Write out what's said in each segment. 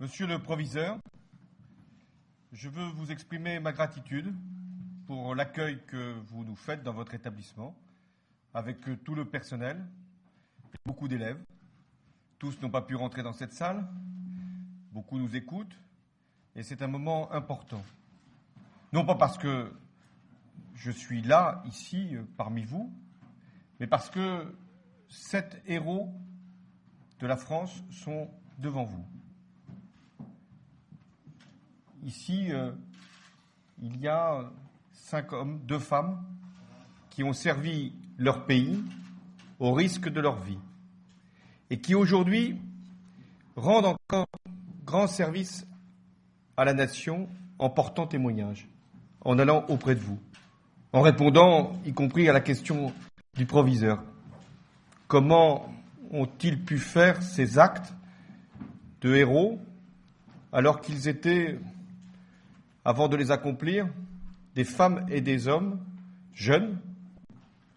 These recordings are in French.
Monsieur le proviseur, je veux vous exprimer ma gratitude pour l'accueil que vous nous faites dans votre établissement, avec tout le personnel, beaucoup d'élèves. Tous n'ont pas pu rentrer dans cette salle, beaucoup nous écoutent, et c'est un moment important. Non pas parce que je suis là, ici, parmi vous, mais parce que 7 héros de la France sont devant vous. Ici, il y a 5 hommes, 2 femmes qui ont servi leur pays au risque de leur vie et qui aujourd'hui rendent encore grand service à la nation en portant témoignage, en allant auprès de vous, en répondant y compris à la question du proviseur. Comment ont-ils pu faire ces actes de héros alors qu'ils étaient, avant de les accomplir, des femmes et des hommes jeunes,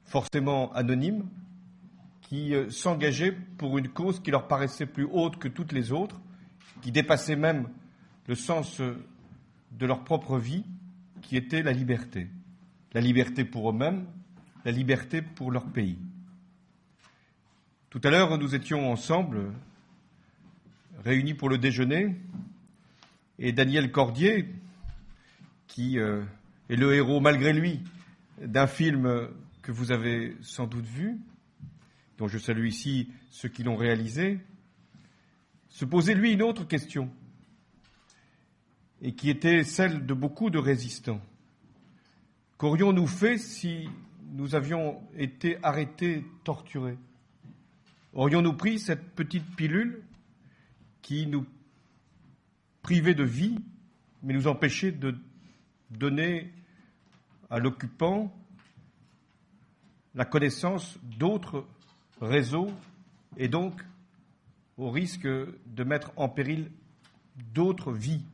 forcément anonymes, qui s'engageaient pour une cause qui leur paraissait plus haute que toutes les autres, qui dépassait même le sens de leur propre vie, qui était la liberté. La liberté pour eux-mêmes, la liberté pour leur pays. Tout à l'heure, nous étions ensemble, réunis pour le déjeuner, et Daniel Cordier, qui est le héros, malgré lui, d'un film que vous avez sans doute vu, dont je salue ici ceux qui l'ont réalisé, se posait, lui, une autre question, et qui était celle de beaucoup de résistants. Qu'aurions-nous fait si nous avions été arrêtés, torturés ? Aurions-nous pris cette petite pilule qui nous privait de vie, mais nous empêchait de donner à l'occupant la connaissance d'autres réseaux et donc au risque de mettre en péril d'autres vies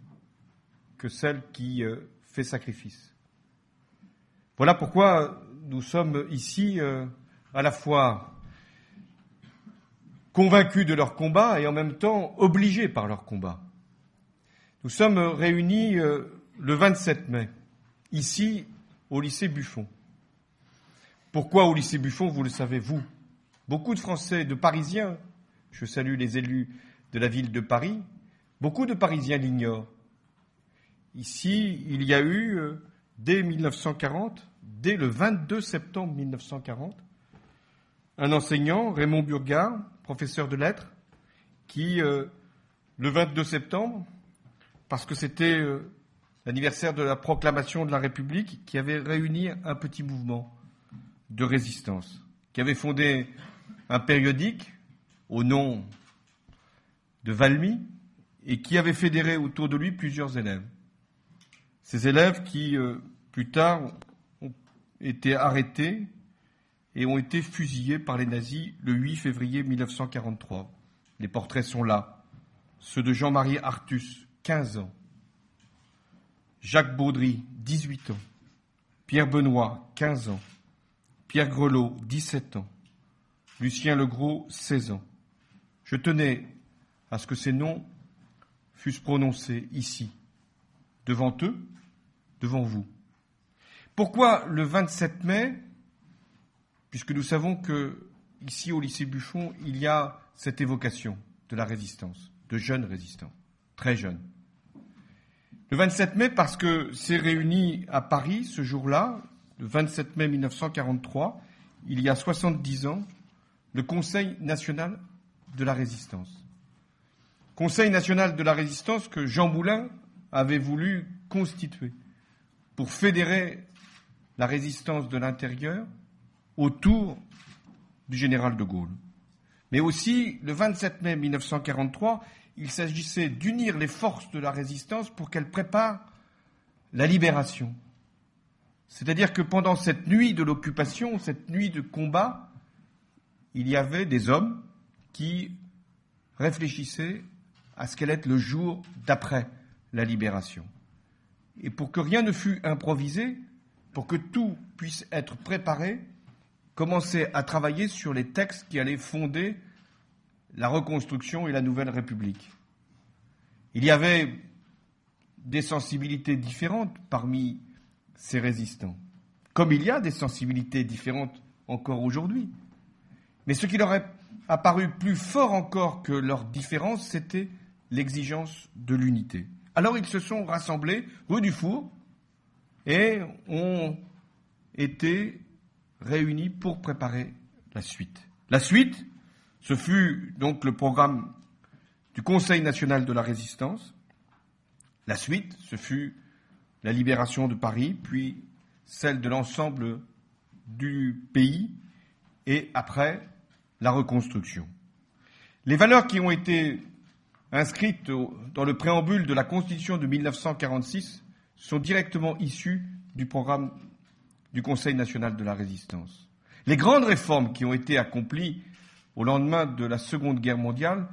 que celle qui fait sacrifice. Voilà pourquoi nous sommes ici à la fois convaincus de leur combat et en même temps obligés par leur combat. Nous sommes réunis le 27 mai, ici au lycée Buffon. Pourquoi au lycée Buffon, vous le savez, vous. Beaucoup de Français, de Parisiens, je salue les élus de la ville de Paris, beaucoup de Parisiens l'ignorent. Ici, il y a eu, dès 1940, dès le 22 septembre 1940, un enseignant, Raymond Burgard, professeur de lettres, qui, le 22 septembre, parce que c'était l'anniversaire de la proclamation de la République, qui avait réuni un petit mouvement de résistance, qui avait fondé un périodique au nom de Valmy et qui avait fédéré autour de lui plusieurs élèves. Ces élèves qui, plus tard, ont été arrêtés et ont été fusillés par les nazis le 8 février 1943. Les portraits sont là. Ceux de Jean-Marie Artus, 15 ans. Jacques Baudry, 18 ans. Pierre Benoît, 15 ans. Pierre Grelot, 17 ans. Lucien Legros, 16 ans. Je tenais à ce que ces noms fussent prononcés ici, devant eux, devant vous. Pourquoi le 27 mai ? Puisque nous savons que ici au lycée Buffon, il y a cette évocation de la résistance, de jeunes résistants, très jeunes. Le 27 mai, parce que s'est réuni à Paris ce jour-là, le 27 mai 1943, il y a 70 ans, le Conseil national de la résistance. Conseil national de la résistance que Jean Moulin avait voulu constituer pour fédérer la résistance de l'intérieur autour du général de Gaulle. Mais aussi, le 27 mai 1943, il s'agissait d'unir les forces de la résistance pour qu'elles préparent la libération. C'est-à-dire que pendant cette nuit de l'occupation, cette nuit de combat, il y avait des hommes qui réfléchissaient à ce qu'allait être le jour d'après la libération. Et pour que rien ne fût improvisé, pour que tout puisse être préparé, commençaient à travailler sur les textes qui allaient fonder la reconstruction et la nouvelle République. Il y avait des sensibilités différentes parmi ces résistants, comme il y a des sensibilités différentes encore aujourd'hui. Mais ce qui leur est apparu plus fort encore que leurs différences, c'était l'exigence de l'unité. Alors ils se sont rassemblés rue du Four et ont été réunis pour préparer la suite. La suite, ce fut donc le programme du Conseil national de la résistance. La suite, ce fut la libération de Paris, puis celle de l'ensemble du pays, et après, la reconstruction. Les valeurs qui ont été inscrites dans le préambule de la Constitution de 1946 sont directement issues du programme du Conseil national de la résistance. Les grandes réformes qui ont été accomplies au lendemain de la Seconde Guerre mondiale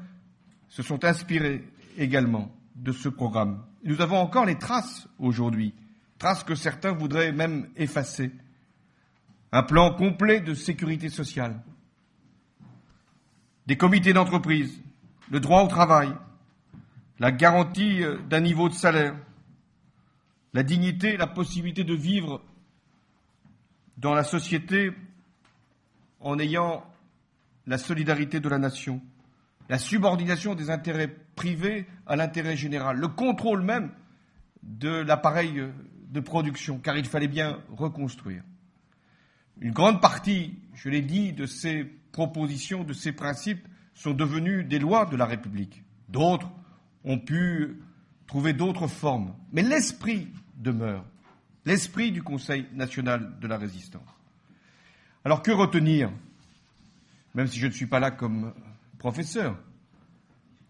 se sont inspirées également de ce programme. Nous avons encore les traces aujourd'hui, traces que certains voudraient même effacer. Un plan complet de sécurité sociale, des comités d'entreprise, le droit au travail, la garantie d'un niveau de salaire, la dignité, la possibilité de vivre dans la société en ayant la solidarité de la nation, la subordination des intérêts privés à l'intérêt général, le contrôle même de l'appareil de production, car il fallait bien reconstruire. Une grande partie, je l'ai dit, de ces propositions, de ces principes sont devenus des lois de la République. D'autres ont pu trouver d'autres formes, mais l'esprit demeure, l'esprit du Conseil national de la résistance. Alors que retenir, même si je ne suis pas là comme professeur,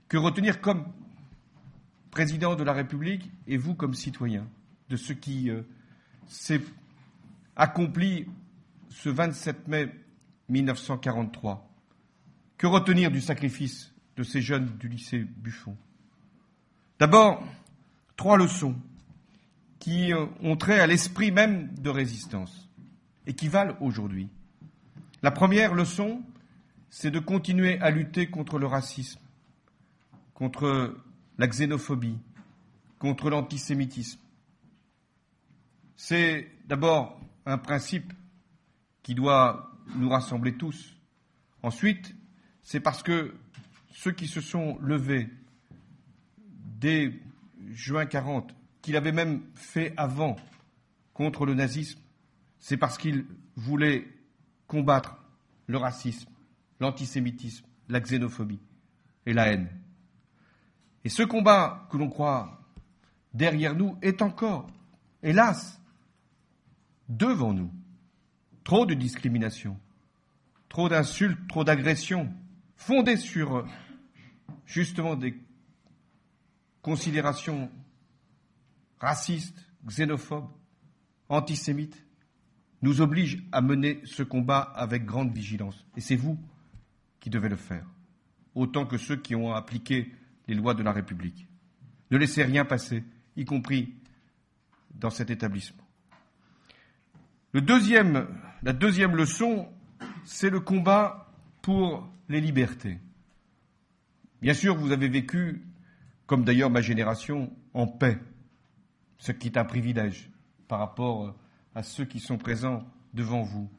que retenir comme président de la République et vous comme citoyen de ce qui s'est accompli ce 27 mai 1943? Que retenir du sacrifice de ces jeunes du lycée Buffon? D'abord, 3 leçons qui ont trait à l'esprit même de résistance et qui valent aujourd'hui. La première leçon, c'est de continuer à lutter contre le racisme, contre la xénophobie, contre l'antisémitisme. C'est d'abord un principe qui doit nous rassembler tous. Ensuite, c'est parce que ceux qui se sont levés dès juin 40, qu'ils l'avaient même fait avant contre le nazisme, c'est parce qu'ils voulaient combattre le racisme, l'antisémitisme, la xénophobie et la haine. Et ce combat que l'on croit derrière nous est encore, hélas, devant nous. Trop de discrimination, trop d'insultes, trop d'agressions, fondées sur justement des considérations racistes, xénophobes, antisémites, nous obligent à mener ce combat avec grande vigilance. Et c'est vous qui devez le faire, autant que ceux qui ont appliqué les lois de la République. Ne laissez rien passer, y compris dans cet établissement. La deuxième leçon, c'est le combat pour les libertés. Bien sûr, vous avez vécu, comme d'ailleurs ma génération, en paix, ce qui est un privilège par rapport à ceux qui sont présents devant vous.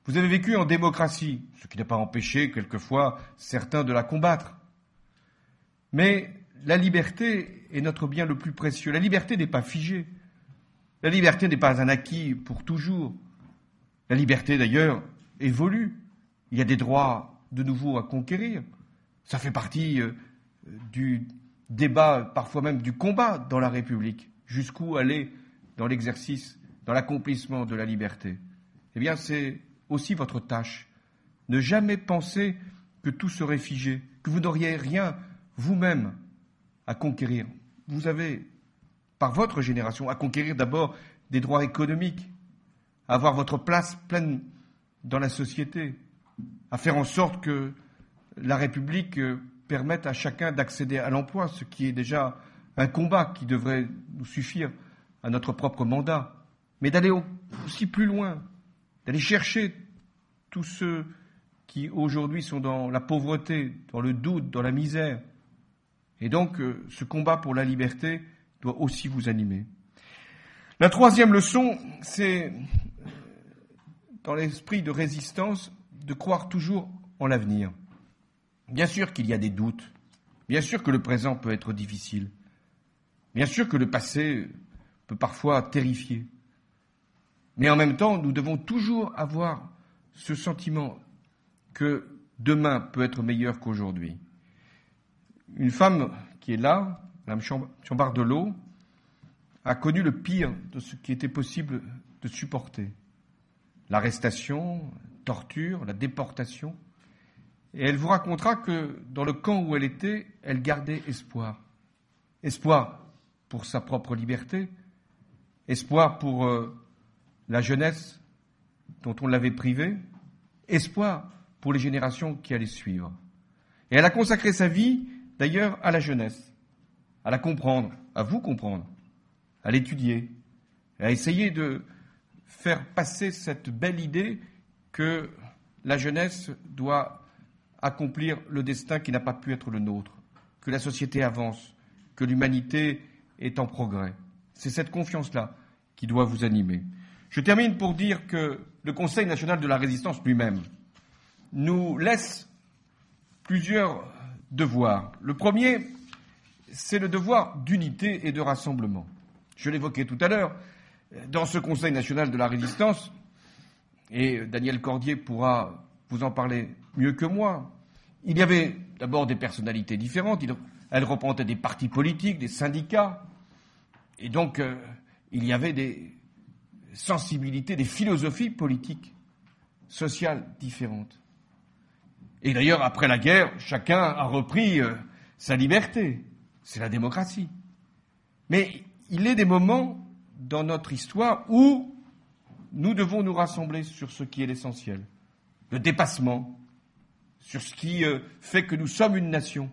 Vous avez vécu en démocratie, ce qui n'a pas empêché quelquefois certains de la combattre. Mais la liberté est notre bien le plus précieux. La liberté n'est pas figée. La liberté n'est pas un acquis pour toujours. La liberté, d'ailleurs, évolue. Il y a des droits de nouveau à conquérir. Ça fait partie du débat, parfois même du combat dans la République. Jusqu'où aller dans l'exercice, dans l'accomplissement de la liberté? Eh bien, c'est aussi votre tâche. Ne jamais penser que tout serait figé, que vous n'auriez rien vous-même à conquérir. Vous avez, par votre génération, à conquérir d'abord des droits économiques, à avoir votre place pleine dans la société, à faire en sorte que la République permette à chacun d'accéder à l'emploi, ce qui est déjà un combat qui devrait nous suffire à notre propre mandat, mais d'aller aussi plus loin, d'aller chercher tous ceux qui aujourd'hui sont dans la pauvreté, dans le doute, dans la misère, Et donc, ce combat pour la liberté doit aussi vous animer. La troisième leçon, c'est, dans l'esprit de résistance, de croire toujours en l'avenir. Bien sûr qu'il y a des doutes, bien sûr que le présent peut être difficile, bien sûr que le passé peut parfois terrifier. Mais en même temps, nous devons toujours avoir ce sentiment que demain peut être meilleur qu'aujourd'hui. Une femme qui est là, Mme Chambardelot, a connu le pire de ce qui était possible de supporter. L'arrestation, la torture, la déportation. Et elle vous racontera que dans le camp où elle était, elle gardait espoir. Espoir pour sa propre liberté, espoir pour la jeunesse dont on l'avait privée, espoir pour les générations qui allaient suivre. Et elle a consacré sa vie, d'ailleurs, à la jeunesse, à la comprendre, à vous comprendre, à l'étudier, à essayer de faire passer cette belle idée que la jeunesse doit accomplir le destin qui n'a pas pu être le nôtre, que la société avance, que l'humanité est en progrès. C'est cette confiance-là qui doit vous animer. Je termine pour dire que le Conseil national de la résistance lui-même nous laisse plusieurs devoirs. Le premier, c'est le devoir d'unité et de rassemblement. Je l'évoquais tout à l'heure, dans ce Conseil national de la résistance, et Daniel Cordier pourra vous en parler mieux que moi, il y avait d'abord des personnalités différentes, elles représentaient des partis politiques, des syndicats, et donc il y avait des sensibilités, des philosophies politiques, sociales différentes. Et d'ailleurs, après la guerre, chacun a repris sa liberté. C'est la démocratie. Mais il est des moments dans notre histoire où nous devons nous rassembler sur ce qui est l'essentiel. Le dépassement, sur ce qui fait que nous sommes une nation,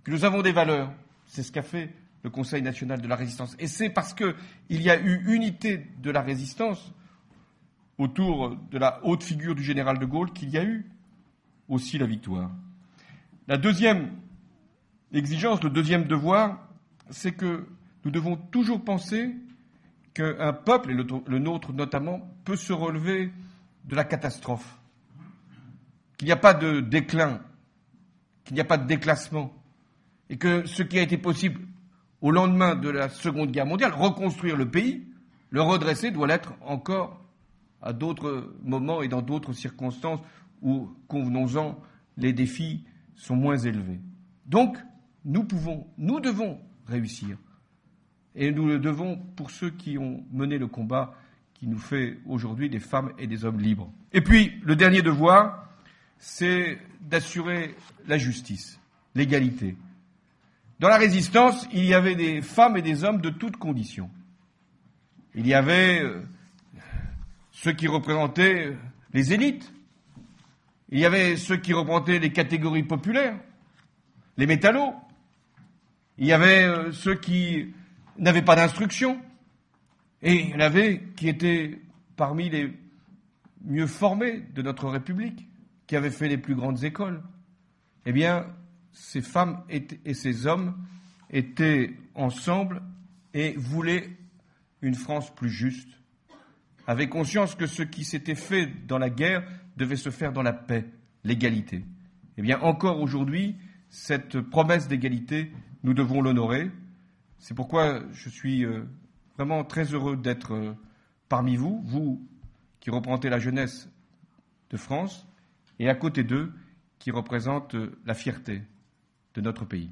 que nous avons des valeurs. C'est ce qu'a fait le Conseil national de la résistance. Et c'est parce qu'il y a eu unité de la résistance autour de la haute figure du général de Gaulle qu'il y a eu aussi la victoire. La deuxième exigence, le deuxième devoir, c'est que nous devons toujours penser qu'un peuple, et le nôtre notamment, peut se relever de la catastrophe, qu'il n'y a pas de déclin, qu'il n'y a pas de déclassement, et que ce qui a été possible au lendemain de la Seconde Guerre mondiale, reconstruire le pays, le redresser, doit l'être encore à d'autres moments et dans d'autres circonstances où, convenons-en, les défis sont moins élevés. Donc, nous devons réussir. Et nous le devons pour ceux qui ont mené le combat qui nous fait aujourd'hui des femmes et des hommes libres. Et puis, le dernier devoir, c'est d'assurer la justice, l'égalité. Dans la résistance, il y avait des femmes et des hommes de toutes conditions. Il y avait ceux qui représentaient les élites. Il y avait ceux qui représentaient les catégories populaires, les métallos. Il y avait ceux qui n'avaient pas d'instruction. Et il y en avait qui étaient parmi les mieux formés de notre République, qui avaient fait les plus grandes écoles. Eh bien, ces femmes et ces hommes étaient ensemble et voulaient une France plus juste, avaient conscience que ce qui s'était fait dans la guerre devait se faire dans la paix, l'égalité. Eh bien, encore aujourd'hui, cette promesse d'égalité, nous devons l'honorer. C'est pourquoi je suis vraiment très heureux d'être parmi vous, vous qui représentez la jeunesse de France, et à côté d'eux, qui représentent la fierté de notre pays.